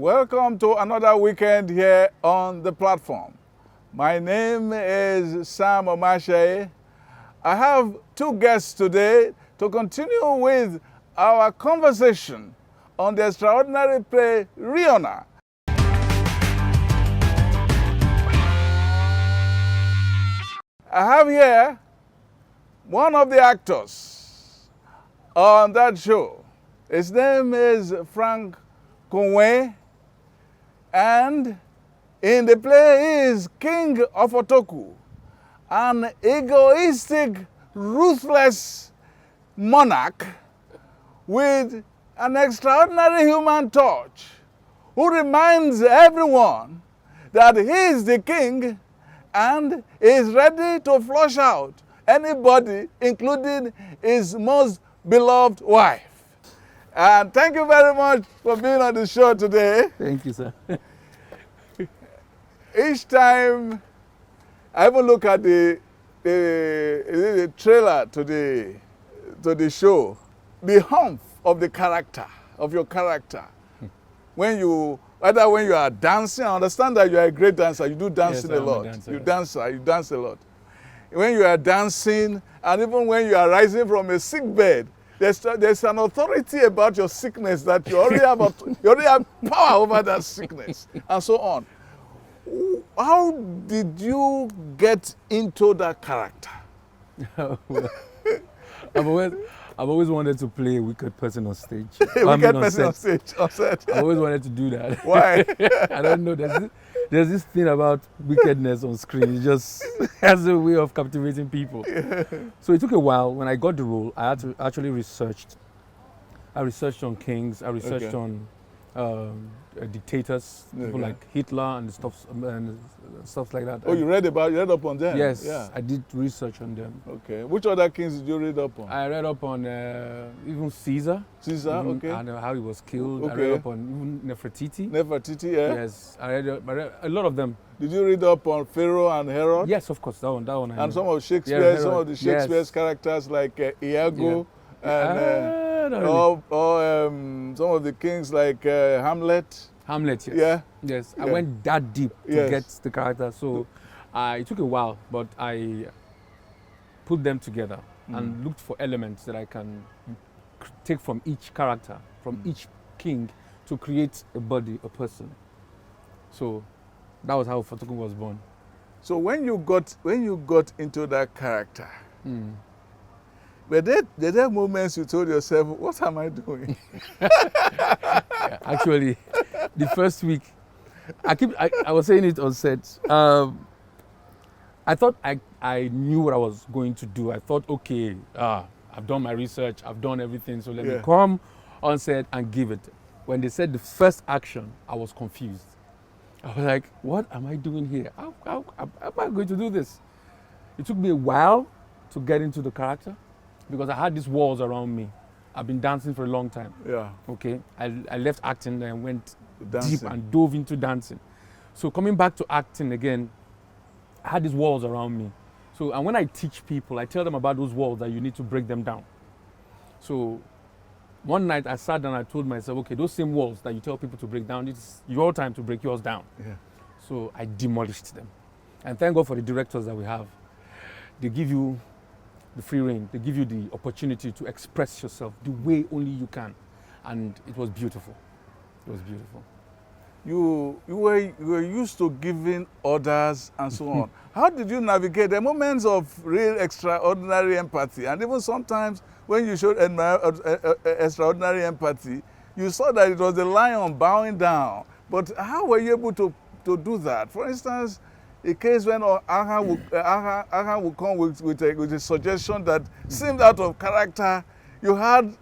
Welcome to another weekend here on the platform. My name is Sam Omashe. I have two guests today to continue with our conversation on the extraordinary play RIONA. I have here one of the actors on that show. His name is Frank Conway, and in the play he is King of Otoku, an egoistic, ruthless monarch with an extraordinary human touch who reminds everyone that he is the king and is ready to flush out anybody, including his most beloved wife. And thank you very much for being on the show today. Thank you, sir. Each time I even look at the trailer to the show, the hump of the character, of your character, when you are dancing, I understand that you are a great dancer, you do dancing a lot. You dance a lot. When you are dancing, and even when you are rising from a sick bed, there's an authority about your sickness that you already have power over that sickness, and so on. How did you get into that character? Well, I've always wanted to play a wicked person on stage. Wicked person on stage, on set. I always wanted to do that. Why? I don't know. There's this thing about wickedness on screen. It just has a way of captivating people. Yeah. So it took a while. When I got the role, I had to actually research. I researched on kings. I researched on dictators, people like Hitler and stuff like that. Oh, you read up on them? Yes, yeah. I did research on them. Okay. Which other kings did you read up on? I read up on even Caesar. Caesar, okay. And how he was killed. Okay. I read up on even Nefertiti. Nefertiti, yeah. Yes, I read a lot of them. Did you read up on Pharaoh and Herod? Yes, of course, that one. And some of Shakespeare's, some of the Shakespeare's characters like Iago and some of the kings like Hamlet. Hamlet, yes. Yeah. Yes, I went that deep to get the character. So it took a while, but I put them together and looked for elements that I can take from each character, from each king, to create a body, a person. So that was how Fatoku was born. So when you got into that character, were there moments you told yourself, what am I doing? Actually, the first week, I was saying it on set. I thought I knew what I was going to do. I thought, okay, I've done my research, I've done everything, so let me come on set and give it. When they said the first action, I was confused. I was like, what am I doing here? How am I going to do this? It took me a while to get into the character, because I had these walls around me. I've been dancing for a long time. Yeah. Okay. I left acting and went deep and dove into dancing. So coming back to acting again, I had these walls around me. So, and when I teach people, I tell them about those walls that you need to break them down. So one night I sat down and I told myself, okay, those same walls that you tell people to break down, it's your time to break yours down. Yeah. So I demolished them. And thank God for the directors that we have. They give you the free rein. They give you the opportunity to express yourself the way only you can. And it was beautiful. It was beautiful. You were used to giving orders and so on. How did you navigate the moments of real extraordinary empathy? And even sometimes when you showed extraordinary empathy, you saw that it was the lion bowing down. But how were you able to do that? For instance, a case when Aha would come with a suggestion that seemed out of character, you had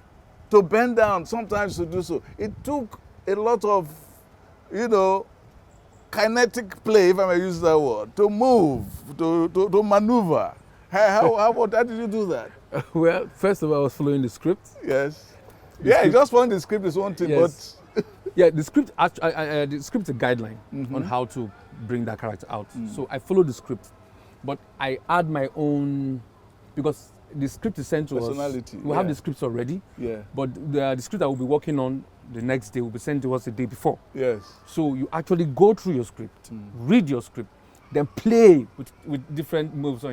to bend down sometimes to do so. It took a lot of, kinetic play, if I may use that word, to move, to maneuver. How did you do that? Well, first of all, I was following the script. Yes. Just following the script is one thing, yes. But yeah, the script is a guideline on how to bring that character out. So I followed the script, but I add my own, because the script is sent to us. Personality, We have the scripts already, Yeah. but the script that we'll be working on the next day will be sent to us the day before. Yes. So you actually go through your script, read your script, then play with different moves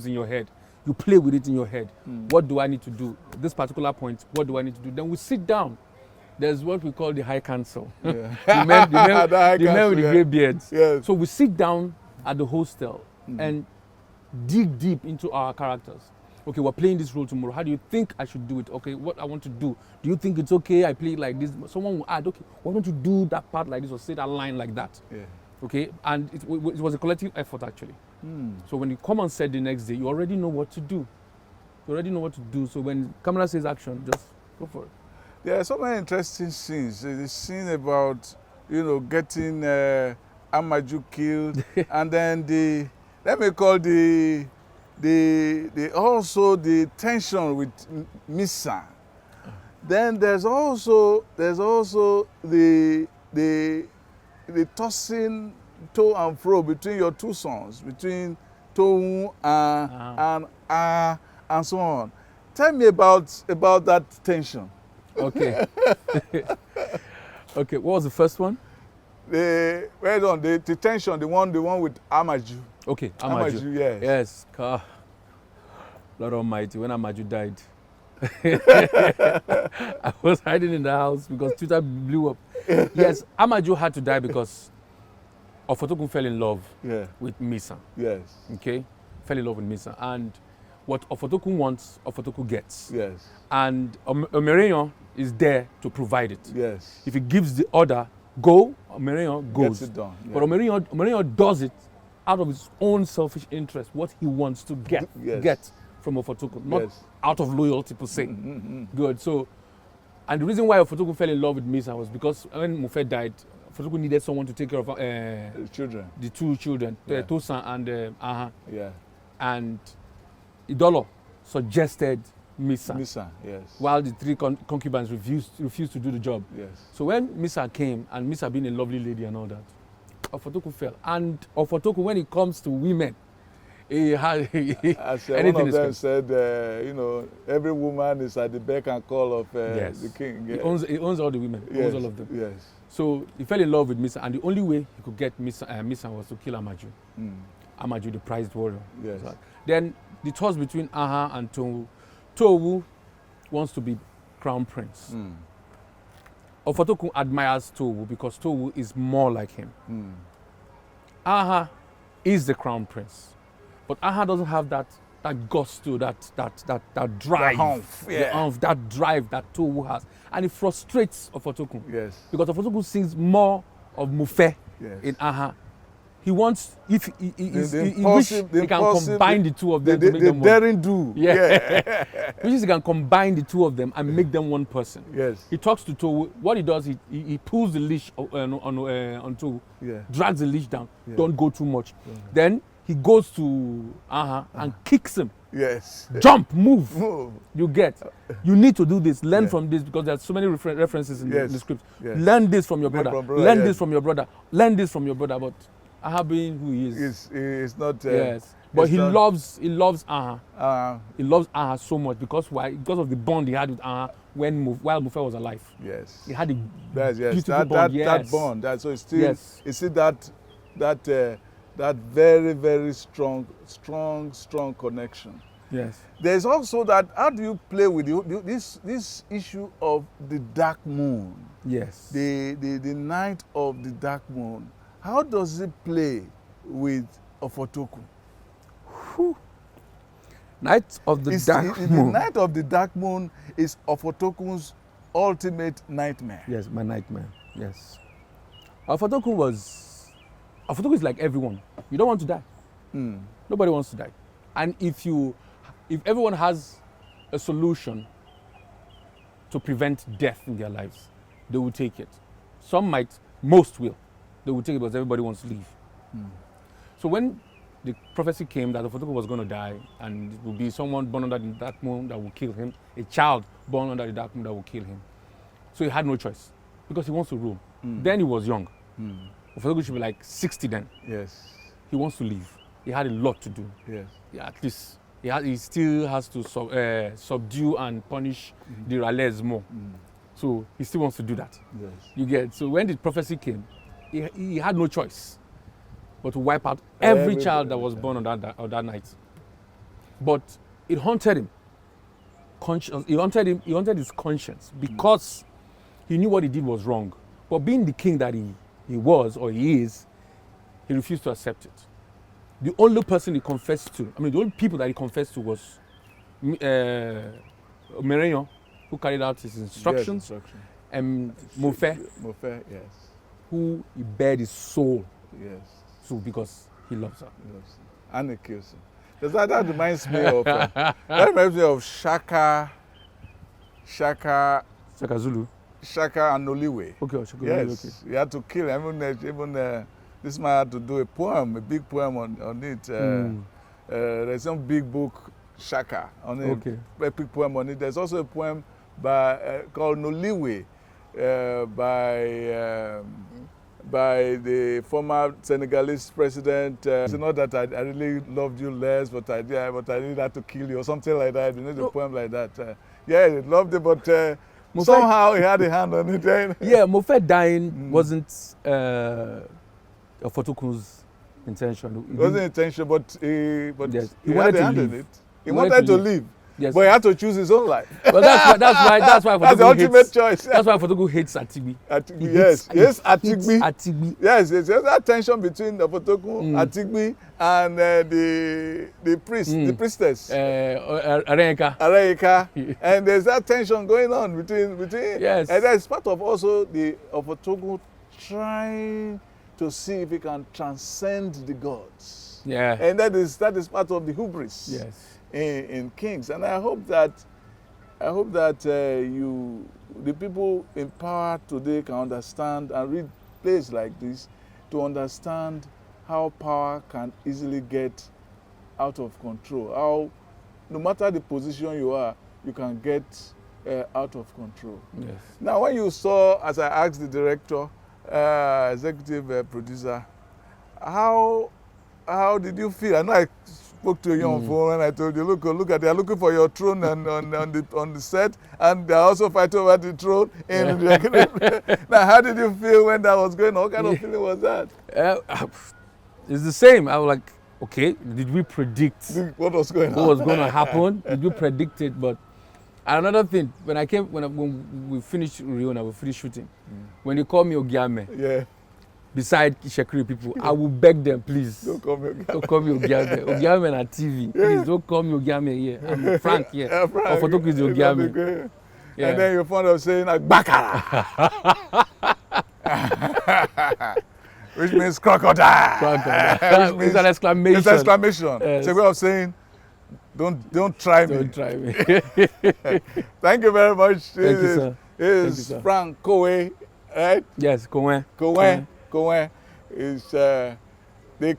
in your head. You play with it in your head. What do I need to do? This particular point, what do I need to do? Then we sit down. There's what we call the high council. Yeah. the men with the yeah. gray beards. Yes. So we sit down at the hostel and dig deep into our characters. Okay, we're playing this role tomorrow. How do you think I should do it? Okay, what I want to do. Do you think it's okay I play it like this? Someone will add, okay, why don't you do that part like this or say that line like that? Yeah. Okay, and it was a collective effort actually. So when you come on set the next day, you already know what to do. You already know what to do. So when camera says action, just go for it. There are so many interesting scenes. There's a scene about, getting Amaju killed, and then also the tension with Misa. Then there's also the tossing to and fro between your two sons, between Tohu and so on. Tell me about that tension. Okay. Okay, what was the first one? The tension, the one with Amaju. Okay, Amaju. Yes. Yes. Lord Almighty, when Amaju died, I was hiding in the house because Twitter blew up. Yes, Amaju had to die because Ofotokun fell in love with Misa. Yes. Okay? Fell in love with Misa. And what Ofotokun wants, Ofotokun gets. Yes. And Omereyon is there to provide it. Yes. If he gives the order, go, Omereyon goes. Gets it done. Yeah. But Omereyon does it out of his own selfish interest, what he wants to get from Ofotokun, not out of loyalty per se. Good. So, and the reason why Ofotokun fell in love with Misa was because when Mufe died, Ofotokun needed someone to take care of children. The two children, Tosan and Aha. Yeah. And Idolo suggested Misa. Misa, yes. While the three concubines refused to do the job. Yes. So when Misa came, and Misa being a lovely lady and all that, Ofotokun fell. And Ofotokun, when it comes to women, he had as anything one of them is said, every woman is at the beck and call of the king. He owns all the women. He owns all of them. Yes. So he fell in love with Misa, and the only way he could get Misa was to kill Amaju. Amaju, the prized warrior. Yes. So then the toss between Aha and Towu. Towu wants to be crown prince. Ofotokun admires Towu because Towu is more like him. Aha is the crown prince, but Aha doesn't have that gusto, that drive, that drive that Towu has, and it frustrates Ofotokun. Yes. Because Ofotokun sees more of Mufe in Aha. He wants, if he wishes he can combine the two of them to make them one. Daring do. Yeah. He wishes he can combine the two of them and make them one person. Yes. He talks to Towu. What he does, he pulls the leash on Towu, drags the leash down. Don't go too much. Then he goes to Aha and kicks him. Yes. Jump, move. You get. You need to do this. Learn from this because there's so many references in the script. Yes. Learn this from your brother. Learn this from your brother. Learn this from your brother. But Aha being who he is. It's not. Yes. But he loves Aha. He loves Aha so much because why? Because of the bond he had with Aha while Mufe was alive. Yes. He had a beautiful bond. That bond. So it's still. It's still that very, very strong connection. Yes. There's also that. How do you play with this issue of the dark moon? Yes. The night of the dark moon. How does it play with Ofotokun? Night of the dark moon. The night of the dark moon is Ofotokun's ultimate nightmare. Yes, my nightmare. Yes. Ofotokun is like everyone. You don't want to die. Nobody wants to die. And if everyone has a solution to prevent death in their lives, they will take it. Some might, most will. They will take it because everybody wants to leave. So when the prophecy came that Ofotokun was going to die and it would be someone born under the dark moon that will kill him, a child born under the dark moon that will kill him. So he had no choice because he wants to rule. Then he was young. Ofotokun should be like 60 then. Yes. He wants to leave. He had a lot to do. Yes. Yeah, at least he still has to subdue and punish the Rales more. So he still wants to do that. Yes. You get. So when the prophecy came, he had no choice but to wipe out every child that was born on that night. But it haunted him. It haunted his conscience because he knew what he did was wrong. But being the king that he was or he is, he refused to accept it. The only person he confessed to, the only people that he confessed to was Merenyo, who carried out his instructions, and Mofe, yes, who he bared his soul, yes, so because he loves her. Yes. And he kills him. That reminds me of Shaka Zulu. Shaka and Noliwe. Okay, Shaka. Yes, Okay. he had to kill him. Even this man had to do a big poem on it. There's some big book, Shaka, on it. Okay. A big poem on it. There's also a poem called Noliwe by the former Senegalese president. It's not that I really loved you less, but I didn't have to kill you or something like that. A poem like that. Yeah, he loved it, but somehow he had a hand on it. Yeah, Mofe dying wasn't Ofotokun's intention. It wasn't intention, but he wanted had a to hand leave. in it. He wanted to leave. Yes. But he had to choose his own life. Well, that's why That's the ultimate choice. That's why Ofotoku hates Atigbi. Yes, Atigbi. Atigbi. Yes, there's that tension between the Ofotoku, Atigbi, and the priestess. Areyeka. And there's that tension going on between. Yes. And that's part of also the Ofotoku trying to see if he can transcend the gods. Yeah. And that is part of the hubris. Yes. In kings, and I hope that the people in power today can understand and read plays like this to understand how power can easily get out of control. How no matter the position you are, you can get out of control. Yes. Now, when you saw, as I asked the director, executive producer, how did you feel? I know I spoke to you on phone and I told you, look at, they're looking for your throne on the set, and they're also fighting over the throne. Now, how did you feel when that was going on? What kind of feeling was that? It's the same. I was like, okay, did we predict what was going to happen? Did we predict it? But another thing, when we finished RIONA, we finished shooting, when you call me Ogiame, yeah, beside Shekiri people, I will beg them, please. Don't call me Ogiame. Ogiame na TV. Please don't call me Ogiame here. I'm Frank here. Yeah, Frank. Ofotoku is Ogiame. Yeah. And then you're fond of saying Agbakara. Which means crocodile. Which means it's an exclamation. It's an exclamation. Yes. It's a way of saying, don't try me. Don't try me. Thank you very much. Thank you, sir. This is Frank Kowe, right? Yes, Kowe. Kowe is the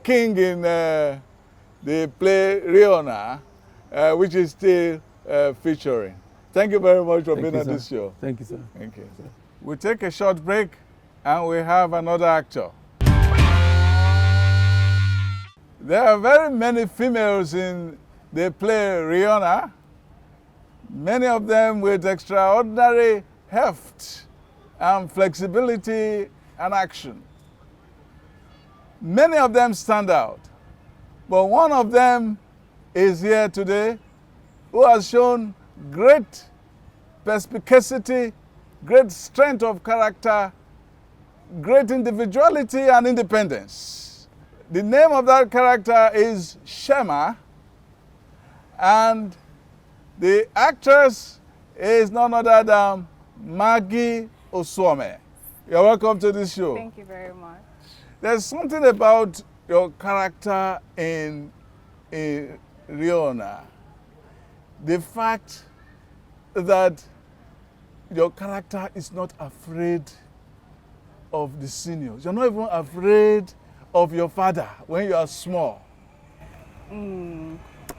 king in the play RIONA, which is still featuring. Thank you very much for being on this show. Thank you, sir. Thank you. We'll take a short break and we have another actor. There are very many females in the play RIONA, many of them with extraordinary heft and flexibility and action. Many of them stand out, but one of them is here today who has shown great perspicacity, great strength of character, great individuality and independence. The name of that character is Shema, and the actress is none other than Maggie Osome. You're welcome to this show. Thank you very much. There's something about your character in RIONA. The fact that your character is not afraid of the seniors. You're not even afraid of your father when you are small.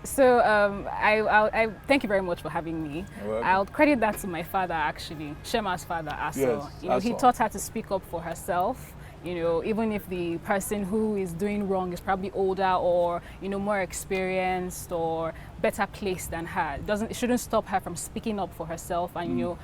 So I thank you very much for having me. I'll credit that to my father, actually, Shema's father, Aso. Yes, He Aso. taught her to speak up for herself. You know, even if the person who is doing wrong is probably older or, you know, more experienced or better placed than her, it shouldn't stop her from speaking up for herself and, you know,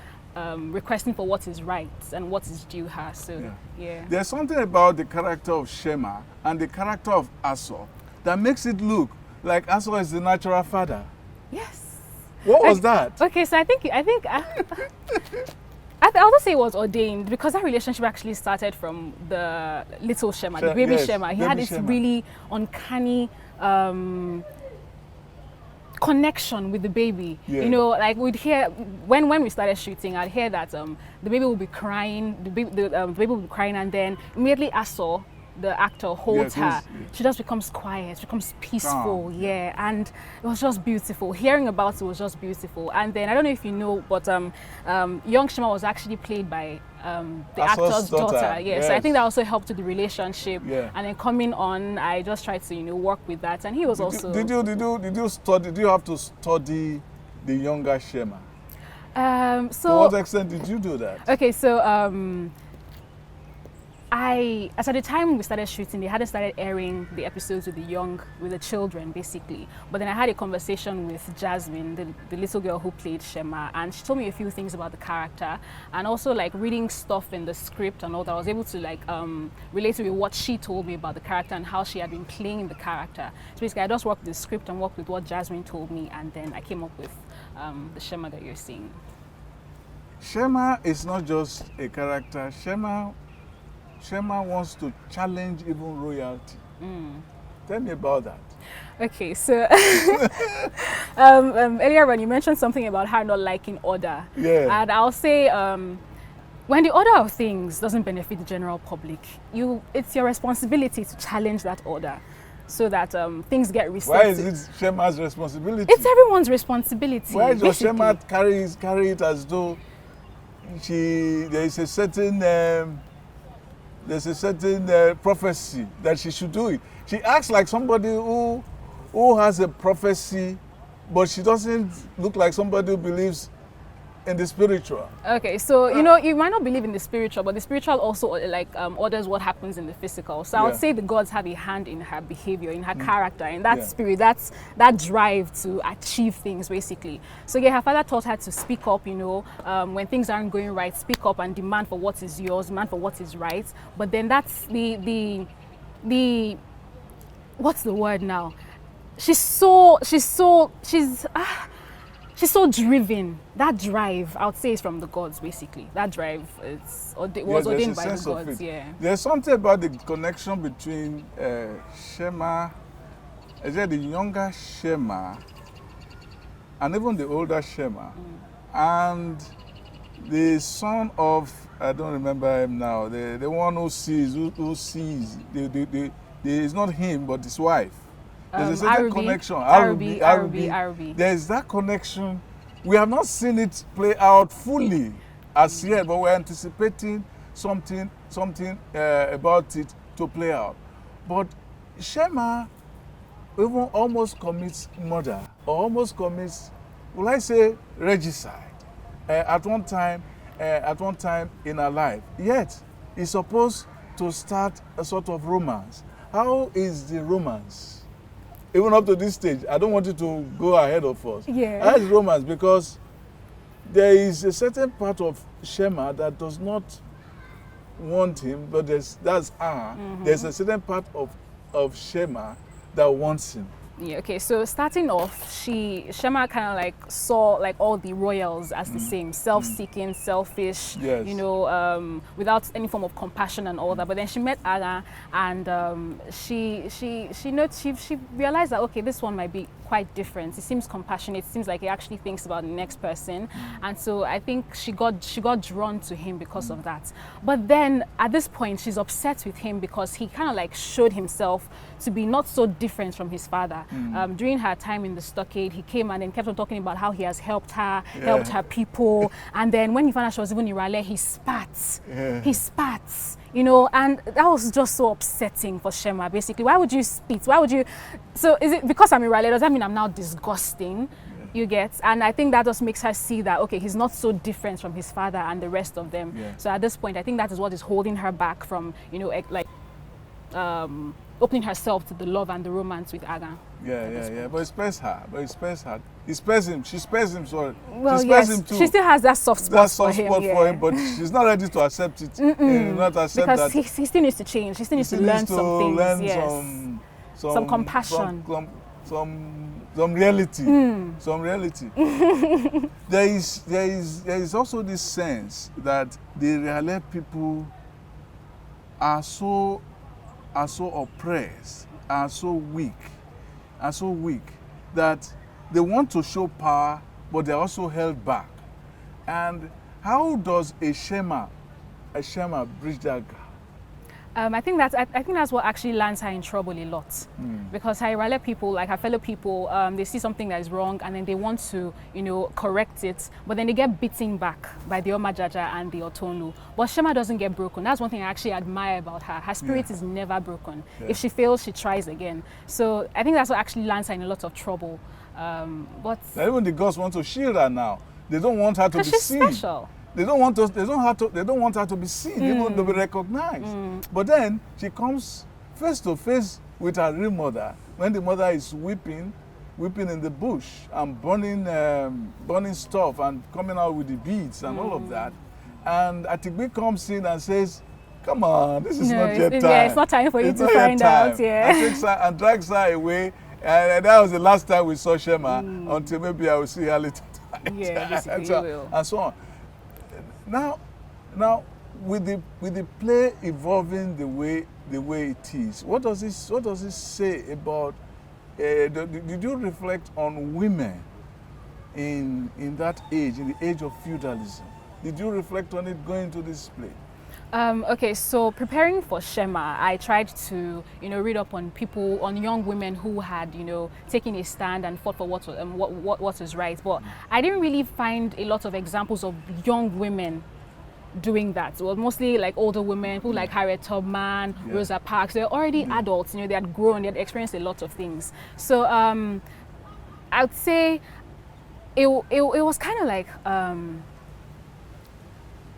requesting for what is right and what is due her. So, yeah. There's something about the character of Shema and the character of Aso that makes it look like Aso is the natural father. Yes. What was that? Okay, so I think I also say it was ordained because that relationship actually started from the little Shema, the baby Shema. He had this really uncanny connection with the baby. You know, like we'd hear when we started shooting, I'd hear that the baby would be crying, the baby would be crying, and then immediately Aso, the actor, holds her. She just becomes quiet, she becomes peaceful, and it was just beautiful. Hearing about it was just beautiful. And then I don't know if you know, but young Shema was actually played by the actor's daughter. Yes. So I think that also helped with the relationship. And then coming on, I just tried to, you know, work with that. And he was did you have to study the younger Shema? So to what extent did you do that? Okay, so as at the time we started shooting, they hadn't started airing the episodes with the children, basically. But then I had a conversation with Jasmine, the little girl who played Shema, and she told me a few things about the character, and also like reading stuff in the script and all that. I was able to like relate to what she told me about the character and how she had been playing the character. So basically, I just worked with the script and worked with what Jasmine told me, and then I came up with the Shema that you're seeing. Shema is not just a character. Shema wants to challenge even royalty. Tell me about that. Okay, so earlier when you mentioned something about her not liking order, and I'll say when the order of things doesn't benefit the general public, it's your responsibility to challenge that order so that things get reset. Why is it Shema's responsibility? It's everyone's responsibility. Why does Shema carry it as though there is a certain prophecy that she should do it? She acts like somebody who has a prophecy, but she doesn't look like somebody who believes in the spiritual. Okay, so you know, you might not believe in the spiritual, but the spiritual also orders what happens in the physical. So I would say the gods have a hand in her behavior, in her character, in that spirit, that drive to achieve things, basically. So her father taught her to speak up, you know, when things aren't going right, speak up and demand for what is yours, demand for what is right. But then that's the what's the word now? She's so driven. That drive, I would say, is from the gods, basically. That drive was ordained by the gods. There's something about the connection between Shema, the younger Shema, and even the older Shema, and the son of, I don't remember him now, the one who sees. It's not him, but his wife. There's a certain connection. Arabi. There's that connection. We have not seen it play out fully as yet, but we're anticipating something about it to play out. But Shema even almost commits murder, or almost commits, will I say, regicide, at one time in her life. Yet, he's supposed to start a sort of romance. How is the romance? Even up to this stage, I don't want you to go ahead of us. How is romance? Because there is a certain part of Shema that does not want him, but that's her. There's a certain part of Shema that wants him. Okay, so starting off, Shema kind of like saw like all the royals as the same, self-seeking, selfish, you know, without any form of compassion and all that. But then she met Anna, and she realized that, okay, this one might be quite different. He seems compassionate. It seems like he actually thinks about the next person, and so I think she got drawn to him because of that. But then at this point, she's upset with him because he kind of like showed himself to be not so different from his father. During her time in the stockade, he came and then kept on talking about how he has helped her people, and then when he found out she was even in Raleigh, he spat. He spat. You know, and that was just so upsetting for Shema, basically. Why would you spit? Why would you? So is it because I'm in Raleigh, does that mean I'm now disgusting? You get, and I think that just makes her see that, okay, he's not so different from his father and the rest of them. Yeah. So at this point, I think that is what is holding her back from, you know, like opening herself to the love and the romance with Agan. Yeah. But it spares her. He spares him. She spares him. Sorry. Well, she spares yes, him too. she still has that soft spot for him. But she's not ready to accept it. Not accept because that. He still needs to change. He still needs to learn some things. Learn Yes. Some compassion. Some reality. Some reality. there is also this sense that the Riale people are so oppressed, are so weak that they want to show power, but they're also held back. And how does a Shema bridge that gap? I think that's what actually lands her in trouble a lot, because her Irale people, like her fellow people, they see something that is wrong and then they want to, you know, correct it, but then they get beaten back by the Omajaja and the Otonu. But Shema doesn't get broken. That's one thing I actually admire about her. Her spirit is never broken. Yeah. If she fails, she tries again. So I think that's what actually lands her in a lot of trouble. But even the gods want to shield her now. They don't want her to be seen. She's special. They don't want her to be seen, even to be recognized. But then she comes face to face with her real mother when the mother is weeping in the bush and burning stuff and coming out with the beads and all of that. And Atigbe comes in and says, "Come on, this is not yet time. Yeah, it's not time for you to find out." Yeah. And takes her and drags her away. And that was the last time we saw Shema until maybe I will see her later. Yeah, basically you will. And so on. Now, with the play evolving the way it is, what does it say about? Did you reflect on women in that age, in the age of feudalism? Did you reflect on it going to this play? Okay, so preparing for Shema, I tried to, you know, read up on people, on young women who had, you know, taken a stand and fought for what is right. But I didn't really find a lot of examples of young women doing that. Well, mostly like older women, people like Harriet Tubman, Rosa Parks. They're already adults, you know, they had grown, they had experienced a lot of things. So I would say it was kind of like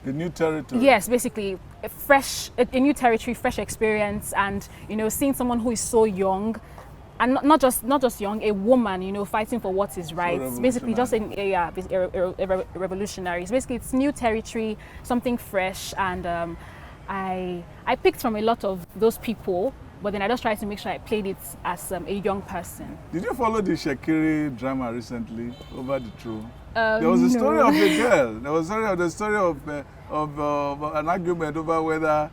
the new territory. Yes, basically a new territory, fresh experience, and, you know, seeing someone who is so young, and not just young, a woman, you know, fighting for what is right. So basically, just a revolutionary. It's basically, it's new territory, something fresh, and I picked from a lot of those people, but then I just tried to make sure I played it as a young person. Did you follow the Shekiri drama recently, Over the Throne? There was a story of a girl. There was the story of an argument over whether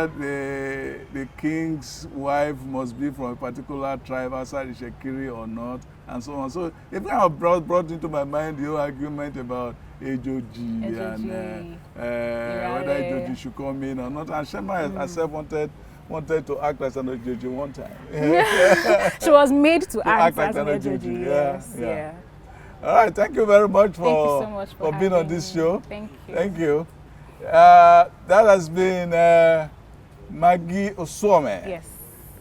the king's wife must be from a particular tribe outside the Shekiri or not, and so on. So it kind of brought into my mind the whole argument about Ejoji and whether Ejoji should come in or not. And Shema herself wanted to act as an Ejoji one time. She was made to act as an Ejoji. Yeah. All right, thank you very much for being on this show. Thank you. Thank you. That has been Maggie Osome. Yes.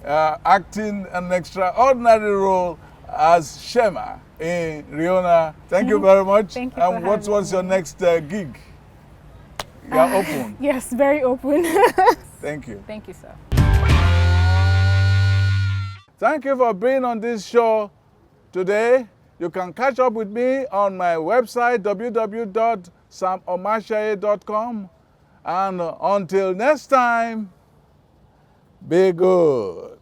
Acting an extraordinary role as Shema in RIONA. Thank you very much. Thank you. And what's your next gig? You are open. Yes, very open. Thank you. Thank you, sir. Thank you for being on this show today. You can catch up with me on my website, www.samomashaye.com. And until next time, be good.